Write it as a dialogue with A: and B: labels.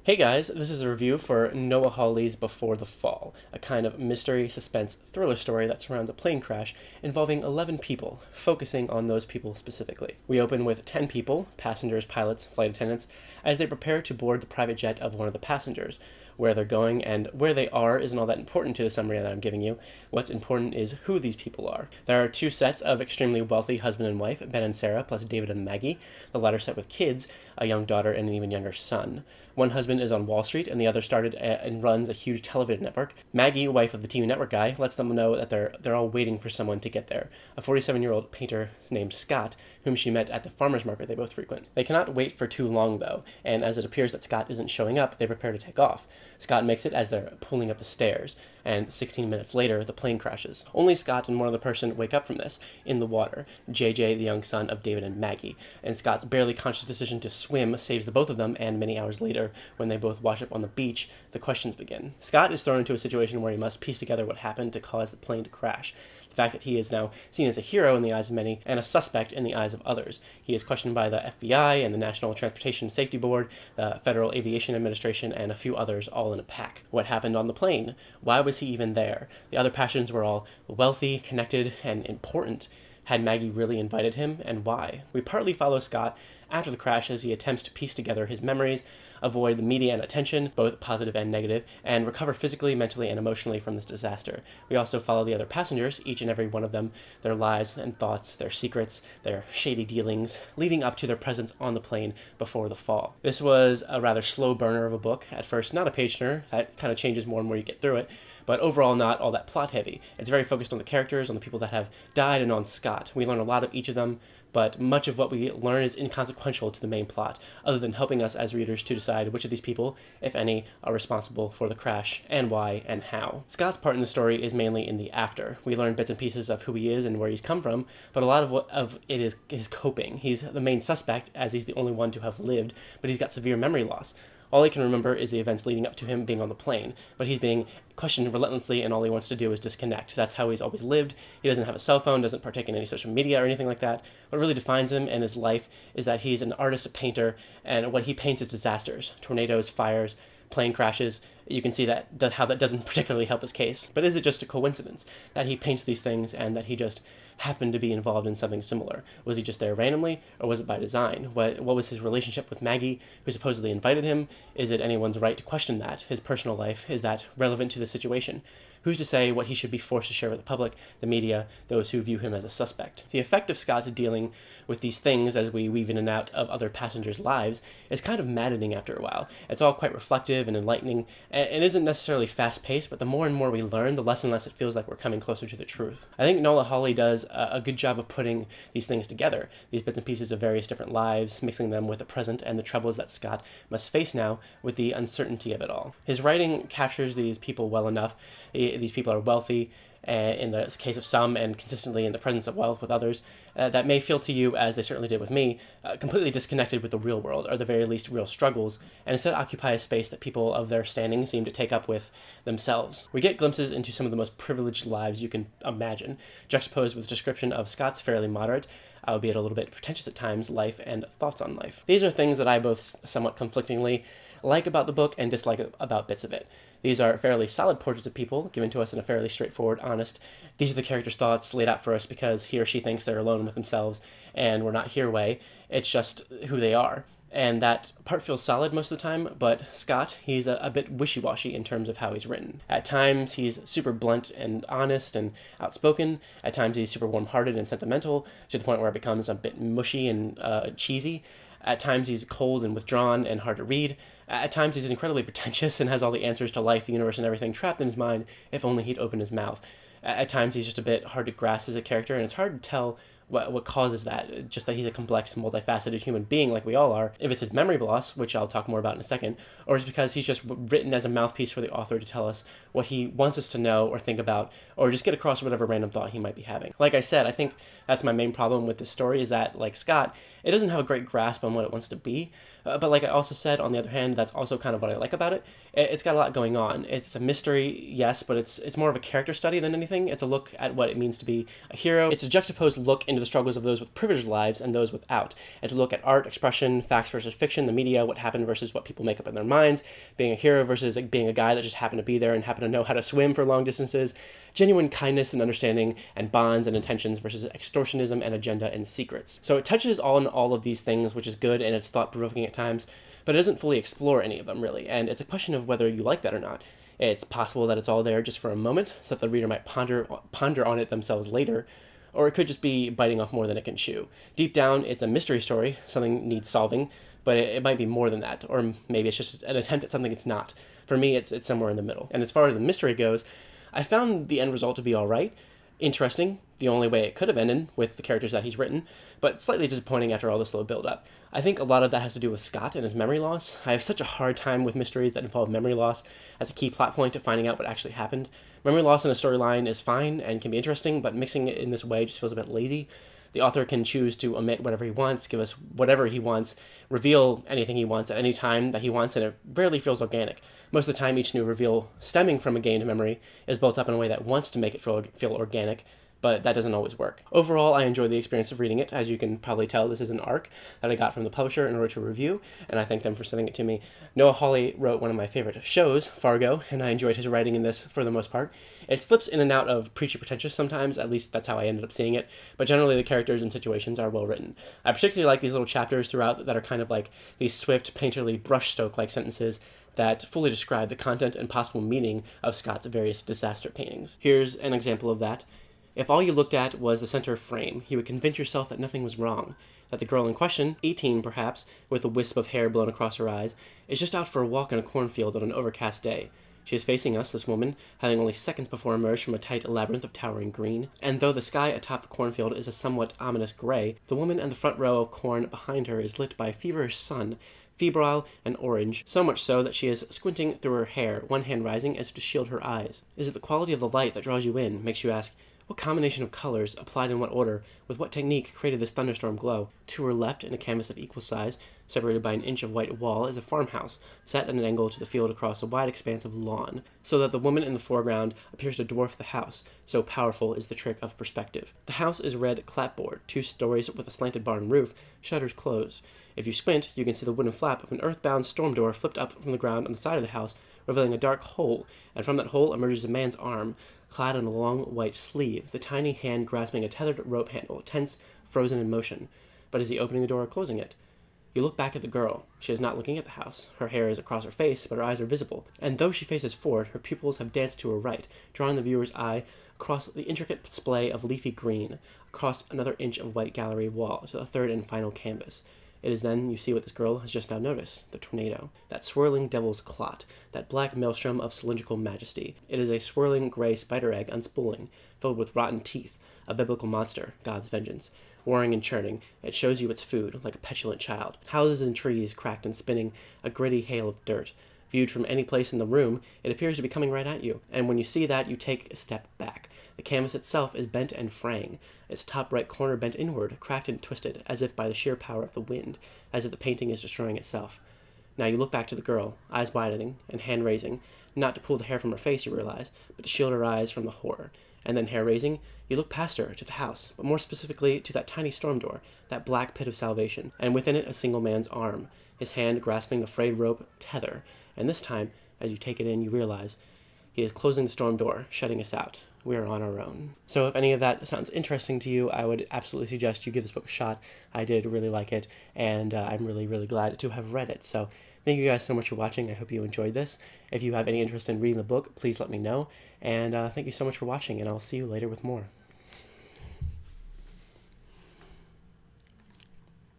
A: Hey guys, this is a review for Noah Hawley's Before the Fall, a kind of mystery, suspense, thriller story that surrounds a plane crash involving 11 people, focusing on those people specifically. We open with 10 people, passengers, pilots, flight attendants, as they prepare to board the private jet of one of the passengers. Where they're going and where they are isn't all that important to the summary that I'm giving you. What's important is who these people are. There are two sets of extremely wealthy husband and wife, Ben and Sarah, plus David and Maggie, the latter set with kids, a young daughter and an even younger son. One husband is on Wall Street, and the other started and runs a huge television network. Maggie, wife of the TV network guy, lets them know that they're all waiting for someone to get there, a 47-year-old painter named Scott, whom she met at the farmer's market they both frequent. They cannot wait for too long, though, and as it appears that Scott isn't showing up, they prepare to take off. Scott makes it as they're pulling up the stairs, and 16 minutes later, the plane crashes. Only Scott and one other person wake up from this, in the water, JJ, the young son of David and Maggie, and Scott's barely conscious decision to swim saves the both of them, and many hours later, when they both wash up on the beach, the questions begin. Scott is thrown into a situation where he must piece together what happened to cause the plane to crash. The fact that he is now seen as a hero in the eyes of many and a suspect in the eyes of others. He is questioned by the FBI and the National Transportation Safety Board, the Federal Aviation Administration, and a few others all in a pack. What happened on the plane? Why was he even there? The other passengers were all wealthy, connected, and important. Had Maggie really invited him, and why? We partly follow Scott after the crash as he attempts to piece together his memories, avoid the media and attention, both positive and negative, and recover physically, mentally, and emotionally from this disaster. We also follow the other passengers, each and every one of them, their lives and thoughts, their secrets, their shady dealings, leading up to their presence on the plane before the fall. This was a rather slow burner of a book. At first, not a page turner. That kind of changes more and more you get through it, but overall not all that plot heavy. It's very focused on the characters, on the people that have died, and on Scott. We learn a lot of each of them, but much of what we learn is inconsequential to the main plot, other than helping us as readers to decide which of these people, if any, are responsible for the crash, and why, and how. Scott's part in the story is mainly in the after. We learn bits and pieces of who he is and where he's come from, but a lot of it is his coping. He's the main suspect, as he's the only one to have lived, but he's got severe memory loss. All he can remember is the events leading up to him being on the plane, but he's being questioned relentlessly, and all he wants to do is disconnect. That's how he's always lived. He doesn't have a cell phone, doesn't partake in any social media or anything like that. What really defines him and his life is that he's an artist, a painter, and what he paints is disasters, tornadoes, fires, plane crashes. You can see that how that doesn't particularly help his case. But is it just a coincidence that he paints these things and that he just happened to be involved in something similar? Was he just there randomly, or was it by design? What was his relationship with Maggie, who supposedly invited him? Is it anyone's right to question that? His personal life, is that relevant to the situation? Who's to say what he should be forced to share with the public, the media, those who view him as a suspect? The effect of Scott's dealing with these things as we weave in and out of other passengers' lives is kind of maddening after a while. It's all quite reflective and enlightening, and isn't necessarily fast-paced, but the more and more we learn, the less and less it feels like we're coming closer to the truth. I think Noah Hawley does a good job of putting these things together, these bits and pieces of various different lives, mixing them with the present and the troubles that Scott must face now with the uncertainty of it all. His writing captures these people well enough. These people are wealthy, in the case of some, and consistently in the presence of wealth with others, that may feel to you, as they certainly did with me, completely disconnected with the real world, or at the very least real struggles, and instead occupy a space that people of their standing seem to take up with themselves. We get glimpses into some of the most privileged lives you can imagine, juxtaposed with a description of Scott's fairly moderate, albeit a little bit pretentious at times, life and thoughts on life. These are things that I both somewhat conflictingly like about the book and dislike about bits of it. These are fairly solid portraits of people, given to us in a fairly straightforward, honest, these are the character's thoughts laid out for us because he or she thinks they're alone with themselves and we're not here way. It's just who they are. And that part feels solid most of the time, but Scott, he's a bit wishy-washy in terms of how he's written. At times, he's super blunt and honest and outspoken. At times, he's super warm-hearted and sentimental, to the point where it becomes a bit mushy and cheesy. At times, he's cold and withdrawn and hard to read. At times, he's incredibly pretentious and has all the answers to life, the universe, and everything trapped in his mind if only he'd open his mouth. At times, he's just a bit hard to grasp as a character, and it's hard to tell what causes that, just that he's a complex, multifaceted human being like we all are. If it's his memory loss, which I'll talk more about in a second, or it's because he's just written as a mouthpiece for the author to tell us what he wants us to know or think about, or just get across whatever random thought he might be having. Like I said, I think that's my main problem with this story, is that, like Scott, it doesn't have a great grasp on what it wants to be, but like I also said, on the other hand, that's also kind of what I like about it. It's got a lot going on. It's a mystery, yes, but it's more of a character study than anything. It's a look at what it means to be a hero. It's a juxtaposed look into the struggles of those with privileged lives and those without, and to look at art, expression, facts versus fiction, the media, what happened versus what people make up in their minds, being a hero versus being a guy that just happened to be there and happened to know how to swim for long distances, genuine kindness and understanding, and bonds and intentions versus extortionism and agenda and secrets. So it touches on all of these things, which is good, and it's thought-provoking at times, but it doesn't fully explore any of them, really, and it's a question of whether you like that or not. It's possible that it's all there just for a moment, so that the reader might ponder on it themselves later, or it could just be biting off more than it can chew. Deep down, it's a mystery story, something needs solving, but it might be more than that, or maybe it's just an attempt at something it's not. For me, it's somewhere in the middle. And as far as the mystery goes, I found the end result to be all right, interesting, the only way it could have ended with the characters that he's written, but slightly disappointing after all the slow build-up. I think a lot of that has to do with Scott and his memory loss. I have such a hard time with mysteries that involve memory loss as a key plot point to finding out what actually happened. Memory loss in a storyline is fine and can be interesting, but mixing it in this way just feels a bit lazy. The author can choose to omit whatever he wants, give us whatever he wants, reveal anything he wants at any time that he wants, and it rarely feels organic. Most of the time, each new reveal stemming from a gained memory is built up in a way that wants to make it feel organic, but that doesn't always work. Overall, I enjoyed the experience of reading it. As you can probably tell, this is an arc that I got from the publisher in order to review, and I thank them for sending it to me. Noah Hawley wrote one of my favorite shows, Fargo, and I enjoyed his writing in this for the most part. It slips in and out of preachy pretentious sometimes, at least that's how I ended up seeing it, but generally the characters and situations are well written. I particularly like these little chapters throughout that are kind of like these swift, painterly, brushstroke-like sentences that fully describe the content and possible meaning of Scott's various disaster paintings. Here's an example of that. If all you looked at was the center frame, you would convince yourself that nothing was wrong, that the girl in question, 18 perhaps, with a wisp of hair blown across her eyes, is just out for a walk in a cornfield on an overcast day. She is facing us, this woman, having only seconds before emerged from a tight labyrinth of towering green, and though the sky atop the cornfield is a somewhat ominous gray, the woman in the front row of corn behind her is lit by a feverish sun, febrile and orange, so much so that she is squinting through her hair, one hand rising as if to shield her eyes. Is it the quality of the light that draws you in, makes you ask, what combination of colors, applied in what order, with what technique created this thunderstorm glow? To her left, in a canvas of equal size, separated by an inch of white wall, is a farmhouse, set at an angle to the field across a wide expanse of lawn, so that the woman in the foreground appears to dwarf the house, so powerful is the trick of perspective. The house is red clapboard, 2 stories with a slanted barn roof, shutters closed. If you squint, you can see the wooden flap of an earthbound storm door flipped up from the ground on the side of the house, revealing a dark hole, and from that hole emerges a man's arm, clad in a long white sleeve, the tiny hand grasping a tethered rope handle, tense, frozen in motion. But is he opening the door or closing it? You look back at the girl. She is not looking at the house. Her hair is across her face, but her eyes are visible, and though she faces forward, her pupils have danced to her right, drawing the viewer's eye across the intricate display of leafy green, across another inch of white gallery wall, to the third and final canvas. It is then you see what this girl has just now noticed, the tornado. That swirling devil's clot, that black maelstrom of cylindrical majesty. It is a swirling gray spider egg unspooling, filled with rotten teeth, a biblical monster, God's vengeance. Warring and churning, it shows you its food, like a petulant child. Houses and trees cracked and spinning, a gritty hail of dirt. Viewed from any place in the room, it appears to be coming right at you, and when you see that, you take a step back. The canvas itself is bent and fraying, its top right corner bent inward, cracked and twisted, as if by the sheer power of the wind, as if the painting is destroying itself. Now you look back to the girl, eyes widening, and hand raising, not to pull the hair from her face, you realize, but to shield her eyes from the horror. And then hair raising, you look past her, to the house, but more specifically to that tiny storm door, that black pit of salvation, and within it a single man's arm, his hand grasping the frayed rope tether, and this time, as you take it in, you realize he is closing the storm door, shutting us out. We are on our own. So if any of that sounds interesting to you, I would absolutely suggest you give this book a shot. I did really like it, and I'm really, really glad to have read it. So thank you guys so much for watching. I hope you enjoyed this. If you have any interest in reading the book, please let me know. And thank you so much for watching, and I'll see you later with more.